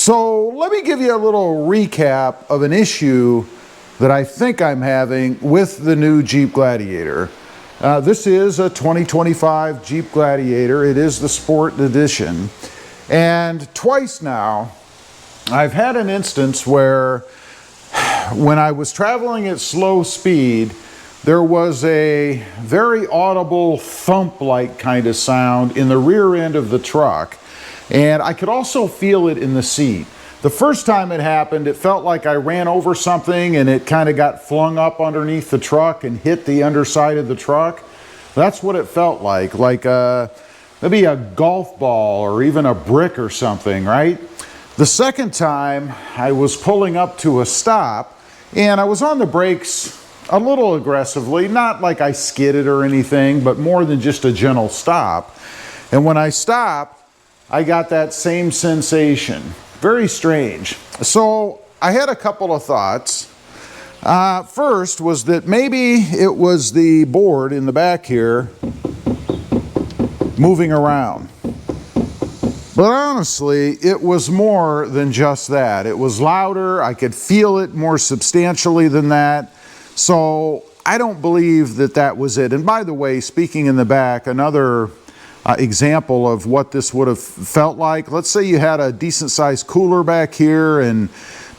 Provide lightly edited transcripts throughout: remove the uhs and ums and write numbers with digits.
So let me give you a little recap of an issue that I think I'm having with the new Jeep Gladiator. This is a 2025 Jeep Gladiator. It is the Sport Edition. And twice now, I've had an instance where when I was traveling at slow speed, there was a very audible thump-like kind of sound in the rear end of the truck. And I could also feel it in the seat. The first time it happened, it felt like I ran over something and it kind of got flung up underneath the truck and hit the underside of the truck. That's what it felt like maybe a golf ball or even a brick or something, right? The second time, I was pulling up to a stop and I was on the brakes a little aggressively, not like I skidded or anything, but more than just a gentle stop. And when I stopped, I got that same sensation. Very strange. So I had a couple of thoughts. First was that maybe it was the board in the back here moving around. But honestly, it was more than just that. It was louder. I could feel it more substantially than that. So I don't believe that that was it. And by the way, speaking in the back, another example of what this would have felt like. Let's say you had a decent sized cooler back here and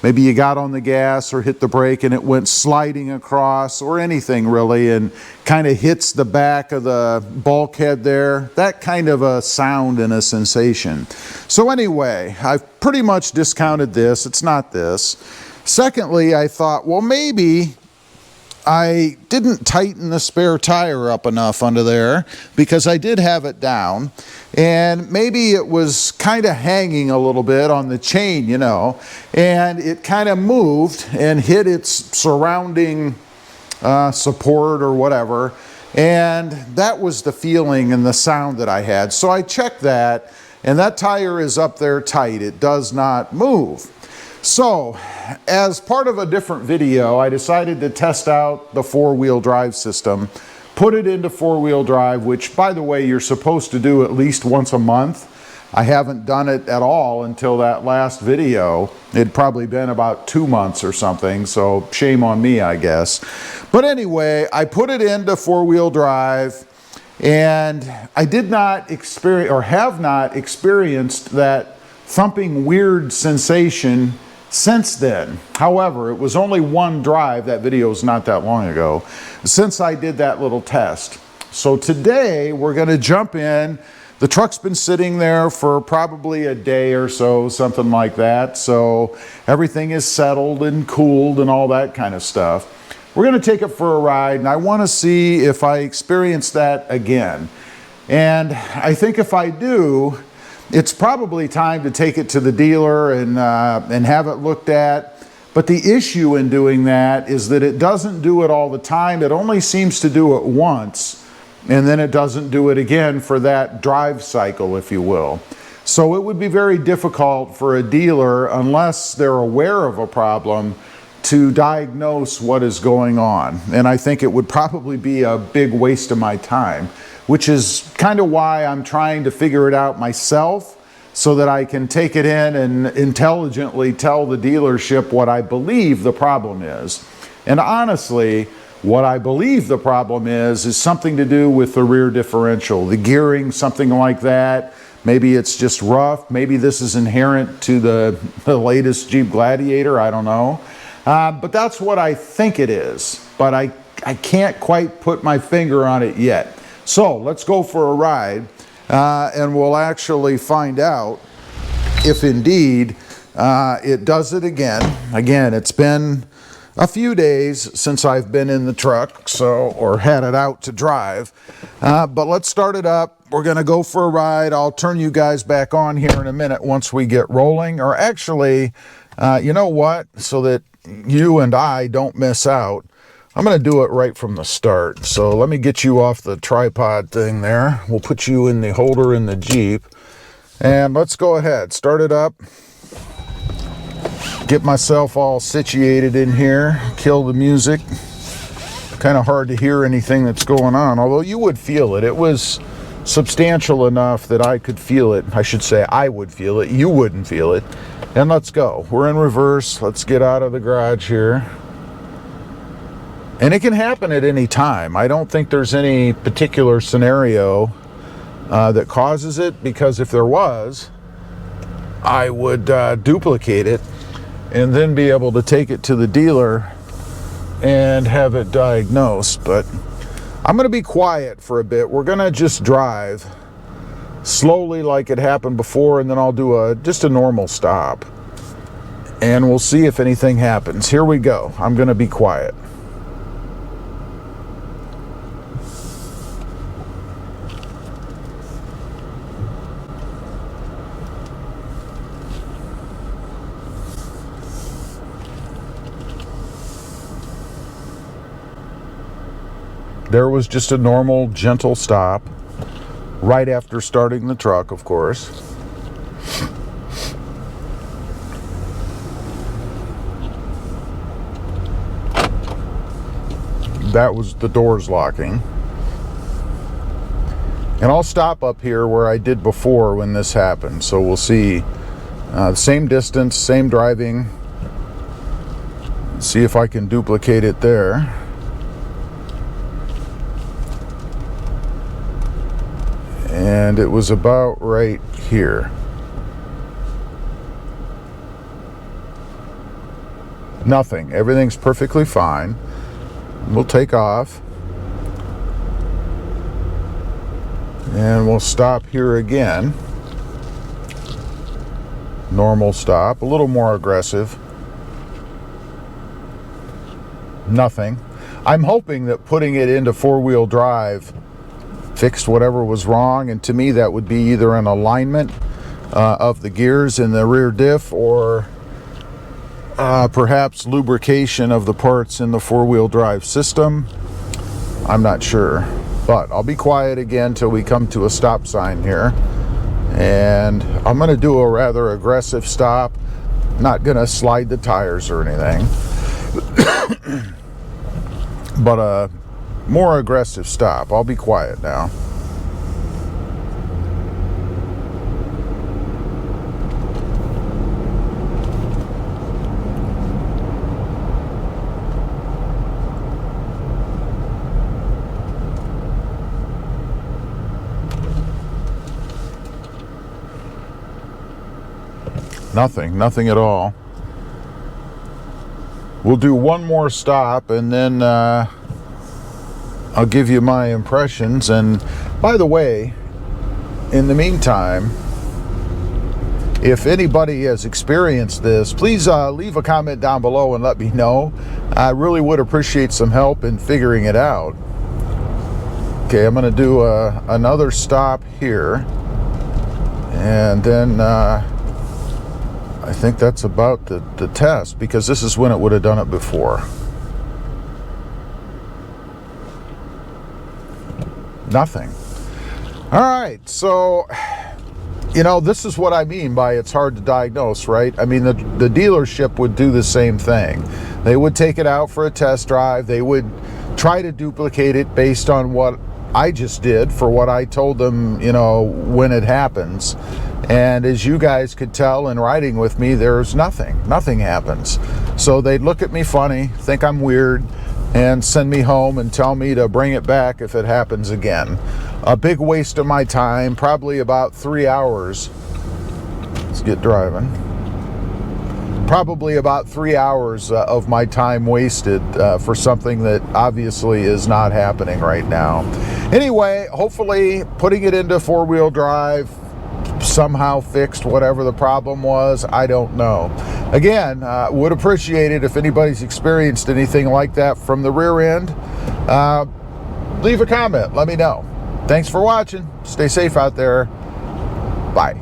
maybe you got on the gas or hit the brake and it went sliding across or anything really and kind of hits the back of the bulkhead there. That kind of a sound and a sensation. So anyway, I've pretty much discounted this. It's not this. Secondly, I thought, well, maybe I didn't tighten the spare tire up enough under there because I did have it down, and maybe it was kind of hanging a little bit on the chain, you know, and it kind of moved and hit its surrounding support or whatever, and that was the feeling and the sound that I had. So I checked that, and that tire is up there tight. It does not move. So, as part of a different video, I decided to test out the four-wheel drive system, put it into four-wheel drive, which, by the way, you're supposed to do at least once a month. I haven't done it at all until that last video. It'd probably been about 2 months or something, so shame on me, I guess. But anyway, I put it into four-wheel drive, and I did not experience, or have not experienced, that thumping weird sensation since then. However, it was only one drive, that video is not that long ago, since I did that little test. So today we're going to jump in. The truck's been sitting there for probably a day or so, something like that. So everything is settled and cooled and all that kind of stuff. We're going to take it for a ride, and I want to see if I experience that again. And I think if I do, it's probably time to take it to the dealer and have it looked at. But the issue in doing that is that it doesn't do it all the time. It only seems to do it once, and then it doesn't do it again for that drive cycle, if you will. So it would be very difficult for a dealer, unless they're aware of a problem, to diagnose what is going on. And I think it would probably be a big waste of my time, which is kind of why I'm trying to figure it out myself so that I can take it in and intelligently tell the dealership what I believe the problem is. And honestly, what I believe the problem is something to do with the rear differential, the gearing, something like that. Maybe it's just rough. Maybe this is inherent to the latest Jeep Gladiator. I don't know. But that's what I think it is. But I can't quite put my finger on it yet. So let's go for a ride and we'll actually find out if indeed it does it again. Again, it's been a few days since I've been in the truck, or had it out to drive. But let's start it up. We're going to go for a ride. I'll turn you guys back on here in a minute once we get rolling. Or actually, you know what? So that you and I don't miss out, I'm going to do it right from the start. So let me get you off the tripod thing there. We'll put you in the holder in the Jeep. And let's go ahead. Start it up. Get myself all situated in here. Kill the music. Kind of hard to hear anything that's going on, although you would feel it. It was substantial enough that I could feel it. I should say I would feel it. You wouldn't feel it. And let's go. We're in reverse. Let's get out of the garage here. And it can happen at any time. I don't think there's any particular scenario that causes it, because if there was, I would duplicate it and then be able to take it to the dealer and have it diagnosed. But I'm going to be quiet for a bit. We're going to just drive slowly like it happened before, and then I'll do just a normal stop. And we'll see if anything happens. Here we go. I'm going to be quiet. There was just a normal, gentle stop right after starting the truck, of course. That was the doors locking. And I'll stop up here where I did before when this happened. So we'll see same distance, same driving. See if I can duplicate it there. And it was about right here. Nothing. Everything's perfectly fine. We'll take off. And we'll stop here again. Normal stop. A little more aggressive. Nothing. I'm hoping that putting it into four-wheel drive fixed whatever was wrong, and to me that would be either an alignment of the gears in the rear diff, or perhaps lubrication of the parts in the four-wheel drive system. I'm not sure, but I'll be quiet again till we come to a stop sign here, and I'm going to do a rather aggressive stop. Not going to slide the tires or anything, but a more aggressive stop. I'll be quiet now. Nothing at all. We'll do one more stop, and then I'll give you my impressions. And by the way, in the meantime, if anybody has experienced this, please leave a comment down below and let me know. I really would appreciate some help in figuring it out. Okay, I'm going to do another stop here, and then I think that's about the test, because this is when it would have done it before. Nothing. All right, so you know, this is what I mean by it's hard to diagnose, right? I mean, the dealership would do the same thing. They would take it out for a test drive. They would try to duplicate it based on what I just did for what I told them, you know, when it happens. And as you guys could tell in riding with me, there's nothing happens. So they'd look at me funny, think I'm weird, and send me home and tell me to bring it back if it happens again. A big waste of my time, probably about 3 hours. Let's get driving. Probably about 3 hours of my time wasted for something that obviously is not happening right now. Anyway, hopefully putting it into four-wheel drive somehow fixed whatever the problem was. I don't know. Again, would appreciate it if anybody's experienced anything like that from the rear end. Leave a comment, let me know. Thanks for watching. Stay safe out there. Bye.